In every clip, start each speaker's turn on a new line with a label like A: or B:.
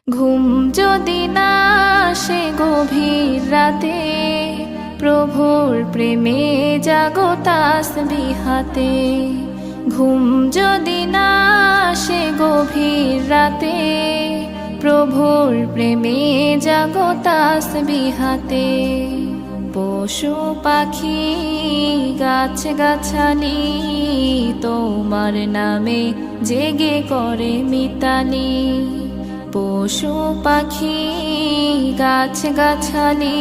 A: ঘুম যদি না আসে গভীর রাতে, প্রভুর প্রেমে জাগো তাসবিহ হাতে। ঘুম যদি না আসে গভীর রাতে, প্রভুর প্রেমে জাগো তাসবিহ হাতে। পশু পাখি গাছ গাছালি তোমার নামে জেগে করে মিতালি। পশু পাখি গাছ গাছালি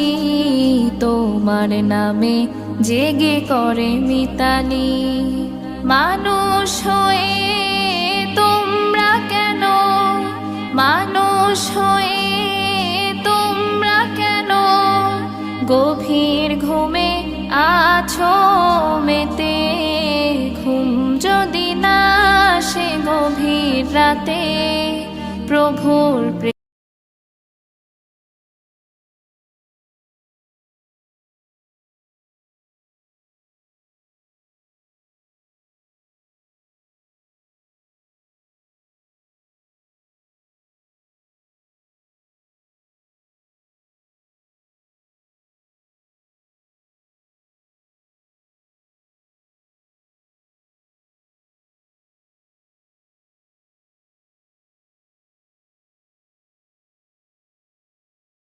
A: তোমার নামে জেগে করে মিতালি। মানুষ হয়ে তোমরা কেন, মানুষ হয়ে তোমরা কেন গভীর ঘুমে আছো মেতে। ঘুম যদি না আসে গভীর রাতে, প্রভুর প্রেমে